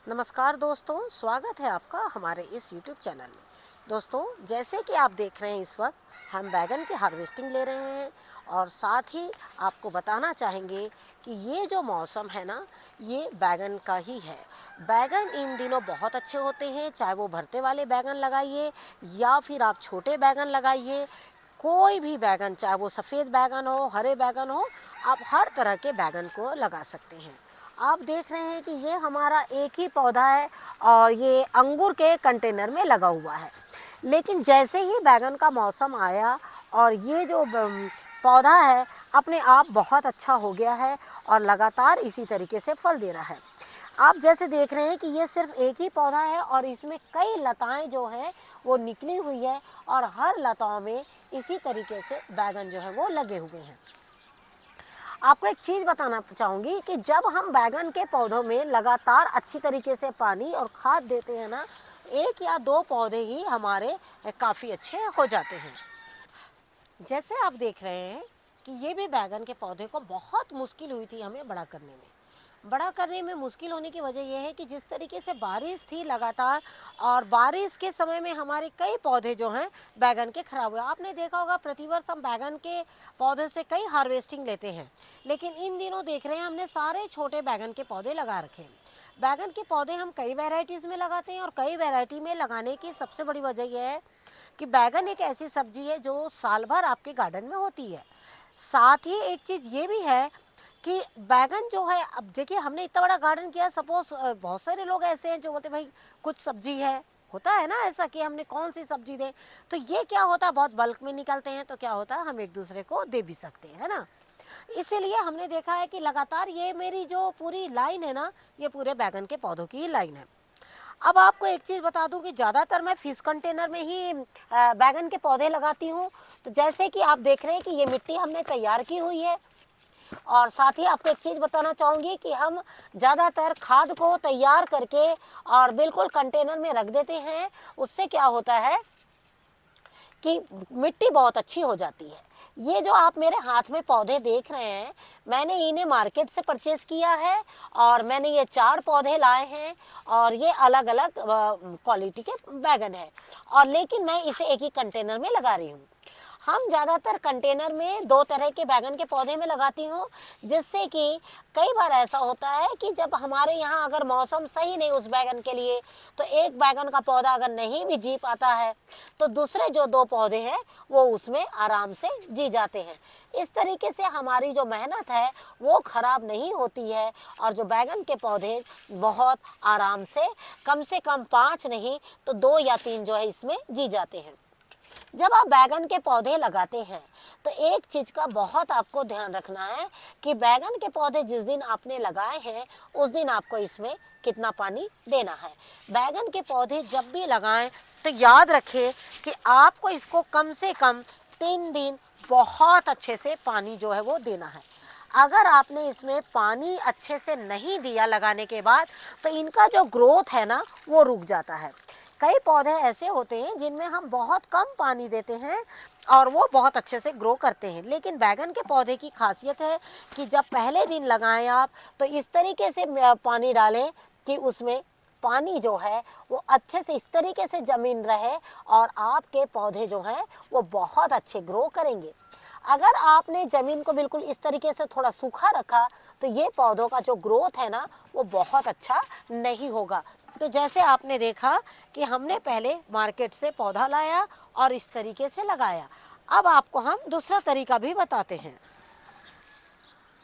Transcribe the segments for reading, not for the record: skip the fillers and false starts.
नमस्कार दोस्तों, स्वागत है आपका हमारे इस YouTube चैनल में। दोस्तों, जैसे कि आप देख रहे हैं इस वक्त हम बैगन की हार्वेस्टिंग ले रहे हैं और साथ ही आपको बताना चाहेंगे कि ये जो मौसम है ना, ये बैगन का ही है। बैगन इन दिनों बहुत अच्छे होते हैं, चाहे वो भरते वाले बैगन लगाइए या फिर आप छोटे बैगन लगाइए। कोई भी बैगन, चाहे वो सफ़ेद बैगन हो, हरे बैगन हो, आप हर तरह के बैगन को लगा सकते हैं। आप देख रहे हैं कि ये हमारा एक ही पौधा है और ये अंगूर के कंटेनर में लगा हुआ है। लेकिन जैसे ही बैगन का मौसम आया और ये जो पौधा है अपने आप बहुत अच्छा हो गया है और लगातार इसी तरीके से फल दे रहा है। आप जैसे देख रहे हैं कि ये सिर्फ एक ही पौधा है और इसमें कई लताएं जो हैं वो निकली हुई है और हर लताओं में इसी तरीके से बैगन जो है वो लगे हुए हैं। आपको एक चीज़ बताना चाहूँगी कि जब हम बैगन के पौधों में लगातार अच्छी तरीके से पानी और खाद देते हैं ना, एक या दो पौधे ही हमारे काफ़ी अच्छे हो जाते हैं। जैसे आप देख रहे हैं कि ये भी बैगन के पौधे को बहुत मुश्किल हुई थी हमें बड़ा करने में। बड़ा करने में मुश्किल होने की वजह यह है कि जिस तरीके से बारिश थी लगातार और बारिश के समय में हमारे कई पौधे जो हैं बैगन के खराब हुए। आपने देखा होगा प्रतिवर्ष हम बैगन के पौधे से कई हार्वेस्टिंग लेते हैं, लेकिन इन दिनों देख रहे हैं हमने सारे छोटे बैगन के पौधे लगा रखे हैं। बैगन के पौधे हम कई वैरायटीज़ में लगाते हैं और कई वैरायटी में लगाने की सबसे बड़ी वजह यह है कि बैगन एक ऐसी सब्जी है जो साल भर आपके गार्डन में होती है। साथ ही एक चीज़ ये भी है कि बैगन जो है, अब देखिए हमने इतना बड़ा गार्डन किया, सपोज बहुत सारे लोग ऐसे हैं जो बोलते भाई कुछ सब्जी है, होता है ना ऐसा कि हमने कौन सी सब्जी दें। तो ये क्या होता है, बहुत बल्क में निकलते हैं तो क्या होता है हम एक दूसरे को दे भी सकते हैं, है ना। इसीलिए हमने देखा है कि लगातार ये मेरी जो पूरी लाइन है ना, ये पूरे बैगन के पौधों की ही लाइन है। अब आपको एक चीज़ बता दूं कि ज़्यादातर मैं फिश कंटेनर में ही बैगन के पौधे लगाती हूँ। तो जैसे कि आप देख रहे हैं कि ये मिट्टी हमने तैयार की हुई है और साथ ही आपको एक चीज़ बताना चाहूँगी कि हम ज़्यादातर खाद को तैयार करके और बिल्कुल कंटेनर में रख देते हैं। उससे क्या होता है कि मिट्टी बहुत अच्छी हो जाती है। ये जो आप मेरे हाथ में पौधे देख रहे हैं, मैंने इन्हें मार्केट से परचेज़ किया है और मैंने ये 4 पौधे लाए हैं और ये अलग अलग क्वालिटी के बैगन हैं और लेकिन मैं इसे एक ही कंटेनर में लगा रही हूँ। हम ज़्यादातर कंटेनर में 2 तरह के बैगन के पौधे में लगाती हूँ, जिससे कि कई बार ऐसा होता है कि जब हमारे यहाँ अगर मौसम सही नहीं उस बैगन के लिए, तो एक बैगन का पौधा अगर नहीं भी जी पाता है तो दूसरे जो 2 पौधे हैं वो उसमें आराम से जी जाते हैं। इस तरीके से हमारी जो मेहनत है वो खराब नहीं होती है और जो बैगन के पौधे बहुत आराम से कम 5 नहीं तो 2 या 3 जो है इसमें जी जाते हैं। जब आप बैगन के पौधे लगाते हैं तो एक चीज़ का बहुत आपको ध्यान रखना है कि बैगन के पौधे जिस दिन आपने लगाए हैं उस दिन आपको इसमें कितना पानी देना है। बैगन के पौधे जब भी लगाएं तो याद रखें कि आपको इसको कम से कम 3 दिन बहुत अच्छे से पानी जो है वो देना है। अगर आपने इसमें पानी अच्छे से नहीं दिया लगाने के बाद तो इनका जो ग्रोथ है ना वो रुक जाता है। कई पौधे ऐसे होते हैं जिनमें हम बहुत कम पानी देते हैं और वो बहुत अच्छे से ग्रो करते हैं, लेकिन बैगन के पौधे की खासियत है कि जब पहले दिन लगाएं आप तो इस तरीके से पानी डालें कि उसमें पानी जो है वो अच्छे से इस तरीके से जमीन रहे और आपके पौधे जो हैं वो बहुत अच्छे ग्रो करेंगे। अगर आपने ज़मीन को बिल्कुल इस तरीके से थोड़ा सूखा रखा तो ये पौधों का जो ग्रोथ है ना वो बहुत अच्छा नहीं होगा। तो जैसे आपने देखा कि हमने पहले मार्केट से पौधा लाया और इस तरीके से लगाया। अब आपको हम दूसरा तरीका भी बताते हैं।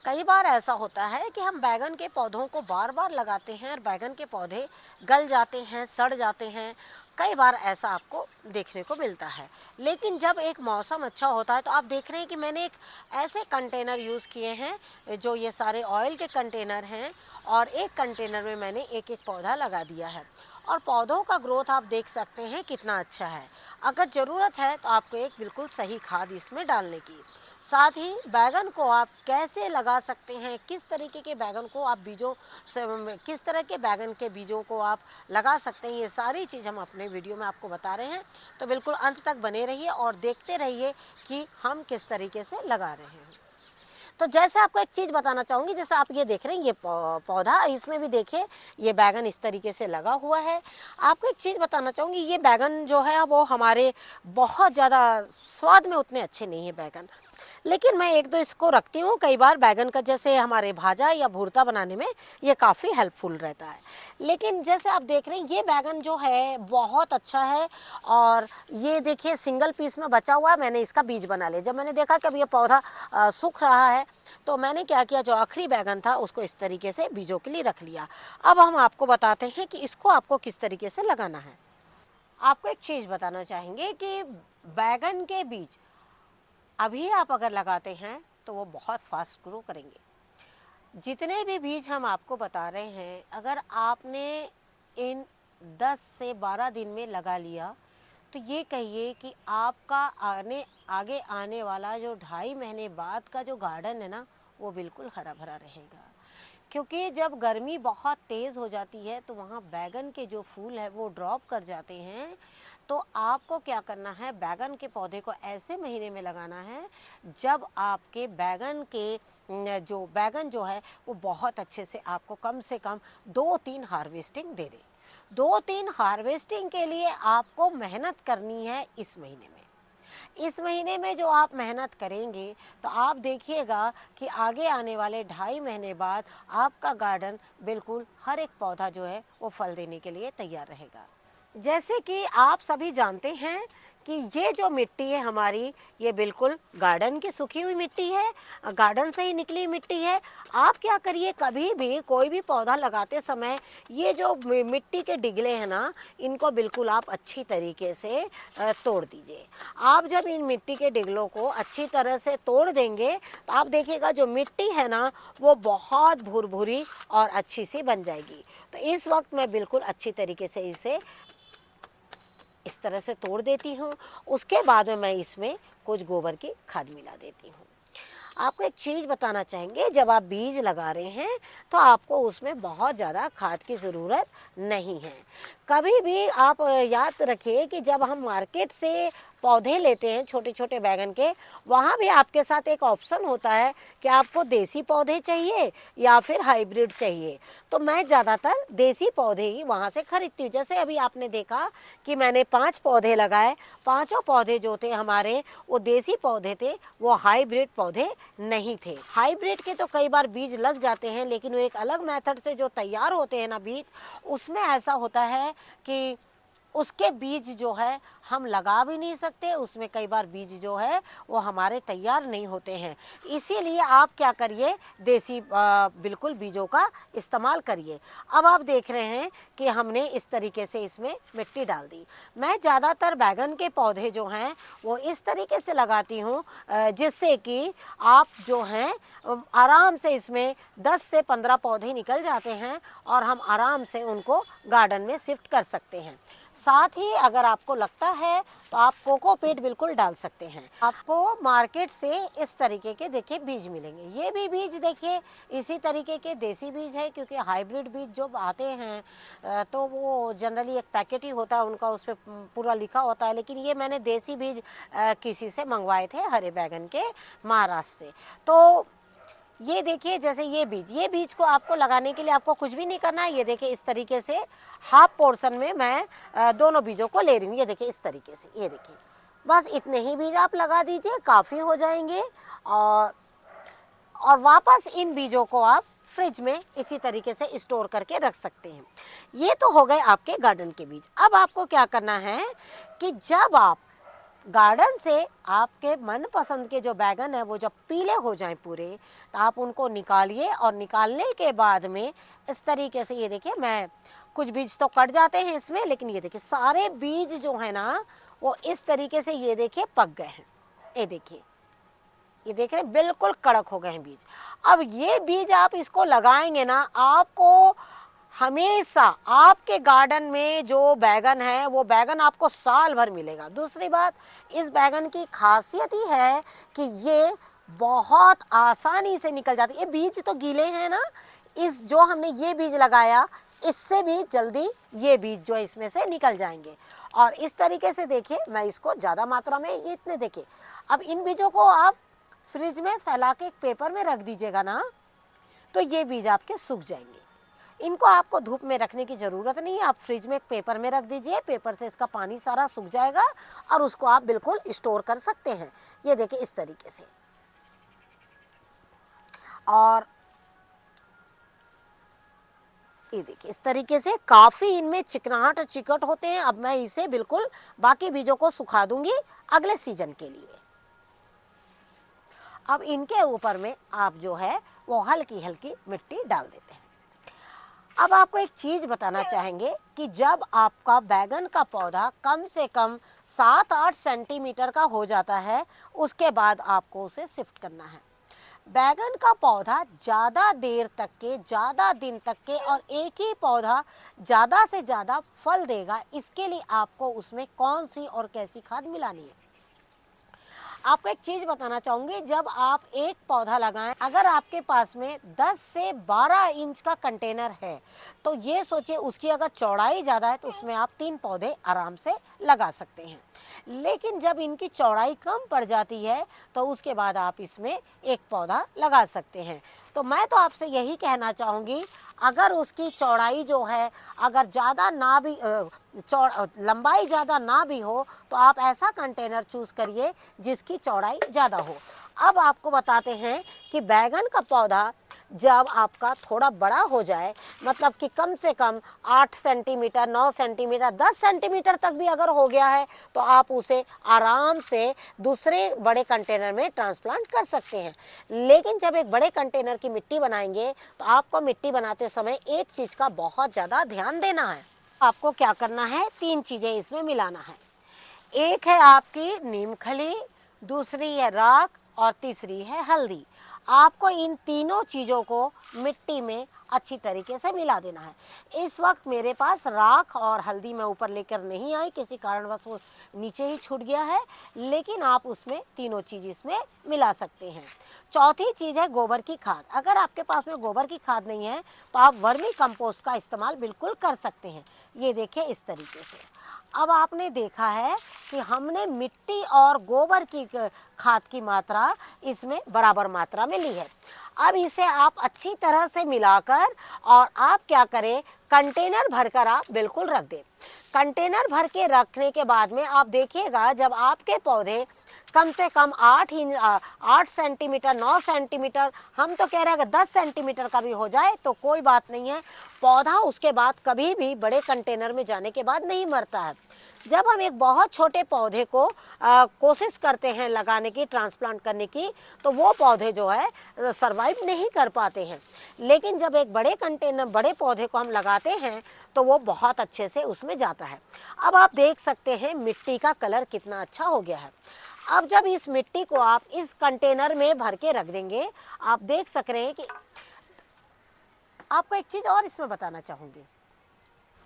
कई बार ऐसा होता है कि हम बैगन के पौधों को बार बार लगाते हैं और बैगन के पौधे गल जाते हैं, सड़ जाते हैं। कई बार ऐसा आपको देखने को मिलता है, लेकिन जब एक मौसम अच्छा होता है तो आप देख रहे हैं कि मैंने एक ऐसे कंटेनर यूज़ किए हैं जो ये सारे ऑयल के कंटेनर हैं और एक कंटेनर में मैंने एक एक पौधा लगा दिया है और पौधों का ग्रोथ आप देख सकते हैं कितना अच्छा है। अगर ज़रूरत है तो आपको एक बिल्कुल सही खाद इसमें डालने की। साथ ही बैगन को आप कैसे लगा सकते हैं, किस तरीके के बैगन को आप बीजों से, किस तरह के बैगन के बीजों को आप लगा सकते हैं, ये सारी चीज़ हम अपने वीडियो में आपको बता रहे हैं। तो बिल्कुल अंत तक बने रहिए और देखते रहिए कि हम किस तरीके से लगा रहे हैं। तो जैसे आपको एक चीज़ बताना चाहूँगी, जैसे आप ये देख रहे हैं ये पौधा, इसमें भी देखिए ये बैगन इस तरीके से लगा हुआ है। आपको एक चीज़ बताना चाहूँगी, ये बैगन जो है वो हमारे बहुत ज़्यादा स्वाद में उतने अच्छे नहीं है बैगन, लेकिन मैं एक दो इसको रखती हूँ। कई बार बैगन का जैसे हमारे भाजा या भुर्ता बनाने में ये काफ़ी हेल्पफुल रहता है। लेकिन जैसे आप देख रहे हैं ये बैगन जो है बहुत अच्छा है, और ये देखिए सिंगल पीस में बचा हुआ है, मैंने इसका बीज बना लिया। जब मैंने देखा कि अब ये पौधा सूख रहा है, तो मैंने क्या किया, जो आखिरी बैगन था उसको इस तरीके से बीजों के लिए रख लिया। अब हम आपको बताते हैं कि इसको आपको किस तरीके से लगाना है। आपको एक चीज़ बताना चाहेंगे कि बैगन के बीज अभी आप अगर लगाते हैं तो वो बहुत फास्ट ग्रो करेंगे। जितने भी बीज हम आपको बता रहे हैं, अगर आपने इन 10 से 12 दिन में लगा लिया तो ये कहिए कि आपका आगे आने वाला जो 2.5 महीने बाद का जो गार्डन है ना, वो बिल्कुल हरा भरा रहेगा। क्योंकि जब गर्मी बहुत तेज़ हो जाती है तो वहाँ बैगन के जो फूल है वो ड्रॉप कर जाते हैं। तो आपको क्या करना है, बैगन के पौधे को ऐसे महीने में लगाना है जब आपके बैगन जो है वो बहुत अच्छे से आपको कम से कम 2-3 हार्वेस्टिंग दे दे। 2-3 हार्वेस्टिंग के लिए आपको मेहनत करनी है इस महीने में। इस महीने में जो आप मेहनत करेंगे तो आप देखिएगा कि आगे आने वाले 2.5 महीने बाद आपका गार्डन बिल्कुल हर एक पौधा जो है वो फल देने के लिए तैयार रहेगा। जैसे कि आप सभी जानते हैं कि ये जो मिट्टी है हमारी, ये बिल्कुल गार्डन की सूखी हुई मिट्टी है, गार्डन से ही निकली मिट्टी है। आप क्या करिए, कभी भी कोई भी पौधा लगाते समय ये जो मिट्टी के डिगले हैं ना, इनको बिल्कुल आप अच्छी तरीके से तोड़ दीजिए। आप जब इन मिट्टी के डिगलों को अच्छी तरह से तोड़ देंगे तो आप देखिएगा जो मिट्टी है ना वो बहुत भुरभुरी और अच्छी सी बन जाएगी। तो इस वक्त मैं बिल्कुल अच्छी तरीके से इसे इस तरह से तोड़ देती हूँ। उसके बाद में मैं इसमें कुछ गोबर की खाद मिला देती हूँ। आपको एक चीज़ बताना चाहेंगे, जब आप बीज लगा रहे हैं तो आपको उसमें बहुत ज़्यादा खाद की ज़रूरत नहीं है। कभी भी आप याद रखिए कि जब हम मार्केट से पौधे लेते हैं छोटे छोटे बैगन के, वहाँ भी आपके साथ एक ऑप्शन होता है कि आपको देसी पौधे चाहिए या फिर हाइब्रिड चाहिए। तो मैं ज़्यादातर देसी पौधे ही वहाँ से खरीदती हूँ। जैसे अभी आपने देखा कि मैंने 5 पौधे लगाए, पाँचों पौधे जो थे हमारे वो देसी पौधे थे, वो हाइब्रिड पौधे नहीं थे। हाइब्रिड के तो कई बार बीज लग जाते हैं, लेकिन वो एक अलग मेथड से जो तैयार होते हैं ना बीज, उसमें ऐसा होता है कि उसके बीज जो है हम लगा भी नहीं सकते, उसमें कई बार बीज जो है वो हमारे तैयार नहीं होते हैं। इसीलिए आप क्या करिए, देसी बिल्कुल बीजों का इस्तेमाल करिए। अब आप देख रहे हैं कि हमने इस तरीके से इसमें मिट्टी डाल दी। मैं ज़्यादातर बैगन के पौधे जो हैं वो इस तरीके से लगाती हूँ जिससे कि आप जो हैं आराम से इसमें 10 से 15 पौधे निकल जाते हैं और हम आराम से उनको गार्डन में शिफ्ट कर सकते हैं। साथ ही अगर आपको लगता है तो आप कोकोपीट बिल्कुल डाल सकते हैं। आपको मार्केट से इस तरीके के देखिए बीज मिलेंगे। ये भी बीज देखिए इसी तरीके के देसी बीज है, क्योंकि हाइब्रिड बीज जो आते हैं तो वो जनरली एक पैकेट ही होता है उनका, उस पर पूरा लिखा होता है। लेकिन ये मैंने देसी बीज किसी से मंगवाए थे, हरे बैगन के, महाराष्ट्र से। तो ये देखिए जैसे ये बीज को आपको लगाने के लिए आपको कुछ भी नहीं करना है। ये देखिए इस तरीके से हाफ पोर्शन में मैं दोनों बीजों को ले रही हूँ। ये देखिए इस तरीके से, ये देखिए बस इतने ही बीज आप लगा दीजिए, काफ़ी हो जाएंगे। और वापस इन बीजों को आप फ्रिज में इसी तरीके से स्टोर करके रख सकते हैं। ये तो हो गए आपके गार्डन के बीज। अब आपको क्या करना है कि जब आप गार्डन से आपके मनपसंद के जो बैगन है वो जब पीले हो जाएं पूरे, तो आप उनको निकालिए। और निकालने के बाद में इस तरीके से, ये देखिए मैं कुछ बीज तो कट जाते हैं इसमें, लेकिन ये देखिए सारे बीज जो है ना वो इस तरीके से ये देखिए पक गए हैं। ये देखिए, ये देख रहे हैं बिल्कुल कड़क हो गए हैं बीज। अब ये बीज आप इसको लगाएंगे ना, आपको हमेशा आपके गार्डन में जो बैगन है वो बैगन आपको साल भर मिलेगा। दूसरी बात, इस बैगन की खासियत ही है कि ये बहुत आसानी से निकल जाती है। ये बीज तो गीले हैं ना, इस जो हमने ये बीज लगाया इससे भी जल्दी ये बीज जो इसमें से निकल जाएंगे। और इस तरीके से देखिए मैं इसको ज़्यादा मात्रा में, ये इतने देखिए। अब इन बीजों को आप फ्रिज में फैला के एक पेपर में रख दीजिएगा ना, तो ये बीज आपके सूख जाएंगे। इनको आपको धूप में रखने की ज़रूरत नहीं है, आप फ्रिज में एक पेपर में रख दीजिए, पेपर से इसका पानी सारा सूख जाएगा और उसको आप बिल्कुल स्टोर कर सकते हैं। ये देखिए इस तरीके से। और ये देखिए इस तरीके से काफ़ी इनमें चिकनाहट और चिकट होते हैं। अब मैं इसे बिल्कुल बाकी बीजों को सुखा दूंगी अगले सीजन के लिए। अब इनके ऊपर में आप जो है वो हल्की हल्की मिट्टी डाल देते हैं। अब आपको एक चीज़ बताना चाहेंगे कि जब आपका बैगन का पौधा कम से कम 7-8 सेंटीमीटर का हो जाता है, उसके बाद आपको उसे शिफ्ट करना है। बैगन का पौधा ज़्यादा देर तक के, ज़्यादा दिन तक के और एक ही पौधा ज़्यादा से ज़्यादा फल देगा, इसके लिए आपको उसमें कौन सी और कैसी खाद मिलानी है। आपको एक चीज़ बताना चाहूँगी, जब आप एक पौधा लगाएं, अगर आपके पास में 10 से 12 इंच का कंटेनर है तो ये सोचिए उसकी अगर चौड़ाई ज़्यादा है तो उसमें आप 3 पौधे आराम से लगा सकते हैं। लेकिन जब इनकी चौड़ाई कम पड़ जाती है तो उसके बाद आप इसमें एक पौधा लगा सकते हैं। तो मैं तो आपसे यही कहना चाहूँगी, अगर उसकी चौड़ाई जो है अगर ज़्यादा ना भी लंबाई ज़्यादा ना भी हो तो आप ऐसा कंटेनर चूज़ करिए जिसकी चौड़ाई ज़्यादा हो। अब आपको बताते हैं कि बैगन का पौधा जब आपका थोड़ा बड़ा हो जाए, मतलब कि कम से कम 8 सेंटीमीटर, 9 सेंटीमीटर, 10 सेंटीमीटर तक भी अगर हो गया है तो आप उसे आराम से दूसरे बड़े कंटेनर में ट्रांसप्लांट कर सकते हैं। लेकिन जब एक बड़े कंटेनर की मिट्टी बनाएंगे तो आपको मिट्टी बनाते समय एक चीज़ का बहुत ज़्यादा ध्यान देना है। आपको क्या करना है, 3 चीज़ें इसमें मिलाना है। एक है आपकी नीम खली, दूसरी है राख और तीसरी है हल्दी। आपको इन तीनों चीज़ों को मिट्टी में अच्छी तरीके से मिला देना है। इस वक्त मेरे पास राख और हल्दी मैं ऊपर लेकर नहीं आई, किसी कारणवश वो नीचे ही छूट गया है, लेकिन आप उसमें तीनों चीज़ इसमें मिला सकते हैं। चौथी चीज़ है गोबर की खाद। अगर आपके पास में गोबर की खाद नहीं है तो आप वर्मी कंपोस्ट का इस्तेमाल बिल्कुल कर सकते हैं। ये देखिए इस तरीके से। अब आपने देखा है कि हमने मिट्टी और गोबर की खाद की मात्रा इसमें बराबर मात्रा में ली है। अब इसे आप अच्छी तरह से मिलाकर और आप क्या करें, कंटेनर भरकर आप बिल्कुल रख दें। कंटेनर भर के रखने के बाद में आप देखिएगा जब आपके पौधे कम से कम 8 सेंटीमीटर, 9 सेंटीमीटर, हम तो कह रहे हैं कि 10 सेंटीमीटर का भी हो जाए तो कोई बात नहीं है, पौधा उसके बाद कभी भी बड़े कंटेनर में जाने के बाद नहीं मरता है। जब हम एक बहुत छोटे पौधे को कोशिश करते हैं लगाने की, ट्रांसप्लांट करने की, तो वो पौधे जो है सरवाइव नहीं कर पाते हैं। लेकिन जब एक बड़े कंटेनर, बड़े पौधे को हम लगाते हैं तो वो बहुत अच्छे से उसमें जाता है। अब आप देख सकते हैं मिट्टी का कलर कितना अच्छा हो गया है। अब जब इस मिट्टी को आप इस कंटेनर में भर के रख देंगे, आप देख सक रहे हैं कि आपको एक चीज़ और इसमें बताना चाहूँगी।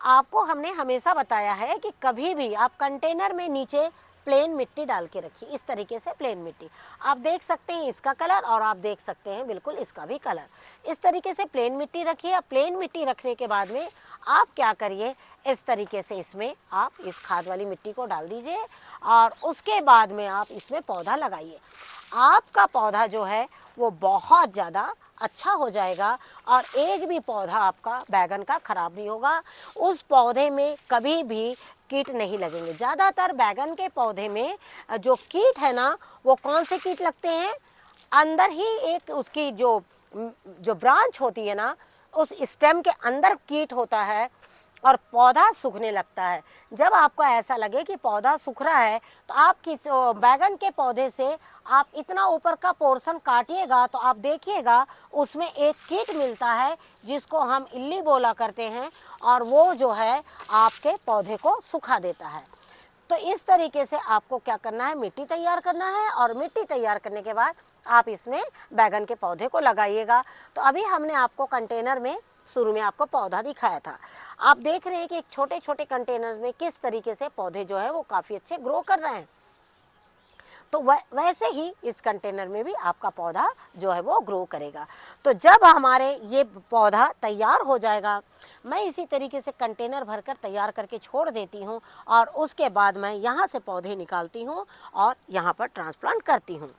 आपको हमने हमेशा बताया है कि कभी भी आप कंटेनर में नीचे प्लेन मिट्टी डाल के रखिए, इस तरीके से प्लेन मिट्टी। आप देख सकते हैं इसका कलर और आप देख सकते हैं बिल्कुल इसका भी कलर। इस तरीके से प्लेन मिट्टी रखिए। प्लेन मिट्टी रखने के बाद में आप क्या करिए, इस तरीके से इसमें आप इस खाद वाली मिट्टी को डाल दीजिए और उसके बाद में आप इसमें पौधा लगाइए। आपका पौधा जो है वो बहुत ज़्यादा अच्छा हो जाएगा और एक भी पौधा आपका बैगन का खराब नहीं होगा। उस पौधे में कभी भी कीट नहीं लगेंगे। ज़्यादातर बैगन के पौधे में जो कीट है ना, वो कौन से कीट लगते हैं, अंदर ही एक उसकी जो ब्रांच होती है ना, उस स्टेम के अंदर कीट होता है और पौधा सूखने लगता है। जब आपको ऐसा लगे कि पौधा सूख रहा है तो आप किस बैगन के पौधे से आप इतना ऊपर का पोर्शन काटिएगा तो आप देखिएगा उसमें एक कीट मिलता है जिसको हम इल्ली बोला करते हैं और वो जो है आपके पौधे को सुखा देता है। तो इस तरीके से आपको क्या करना है, मिट्टी तैयार करना है और मिट्टी तैयार करने के बाद आप इसमें बैगन के पौधे को लगाइएगा। तो अभी हमने आपको कंटेनर में शुरू में आपको पौधा दिखाया था। आप देख रहे हैं कि एक छोटे छोटे कंटेनर्स में किस तरीके से पौधे जो है वो काफ़ी अच्छे ग्रो कर रहे हैं। तो वैसे ही इस कंटेनर में भी आपका पौधा जो है वो ग्रो करेगा। तो जब हमारे ये पौधा तैयार हो जाएगा, मैं इसी तरीके से कंटेनर भरकर तैयार करके छोड़ देती हूँ और उसके बाद मैं यहाँ से पौधे निकालती हूँ और यहाँ पर ट्रांसप्लांट करती हूँ।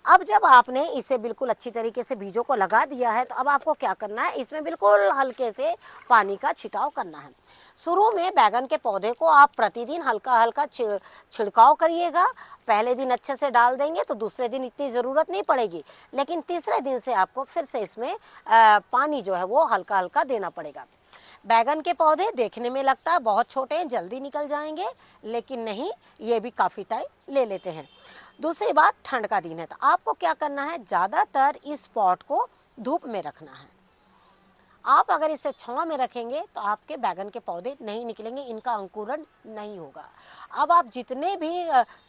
अब जब आपने इसे बिल्कुल अच्छी तरीके से बीजों को लगा दिया है, तो अब आपको क्या करना है, इसमें बिल्कुल हल्के से पानी का छिड़काव करना है। शुरू में बैगन के पौधे को आप प्रतिदिन हल्का हल्का छिड़काव करिएगा। पहले दिन अच्छे से डाल देंगे तो दूसरे दिन इतनी ज़रूरत नहीं पड़ेगी, लेकिन तीसरे दिन से आपको फिर से इसमें पानी जो है वो हल्का हल्का देना पड़ेगा। बैगन के पौधे देखने में लगता है बहुत छोटे हैं, जल्दी निकल जाएंगे, लेकिन नहीं, ये भी काफ़ी टाइम ले लेते हैं। दूसरी बात, ठंड का दिन है तो आपको क्या करना है, ज़्यादातर इस पॉट को धूप में रखना है। आप अगर इसे छांव में रखेंगे तो आपके बैगन के पौधे नहीं निकलेंगे, इनका अंकुरण नहीं होगा। अब आप जितने भी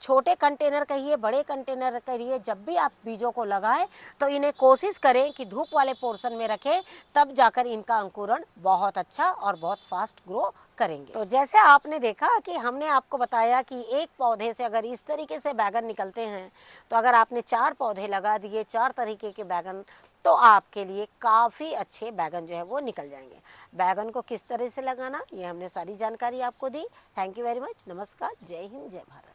छोटे कंटेनर कहिए, बड़े कंटेनर करिए, जब भी आप बीजों को लगाएं तो इन्हें कोशिश करें कि धूप वाले पोर्शन में रखें, तब जाकर इनका अंकुरण बहुत अच्छा और बहुत फास्ट ग्रो करेंगे। तो जैसे आपने देखा कि हमने आपको बताया कि एक पौधे से अगर इस तरीके से बैगन निकलते हैं, तो अगर आपने 4 पौधे लगा दिए, 4 तरीके के बैगन, तो आपके लिए काफ़ी अच्छे बैगन जो है वो निकल जाएंगे। बैगन को किस तरह से लगाना, ये हमने सारी जानकारी आपको दी। Thank you very much. नमस्कार, जय हिंद, जय भारत।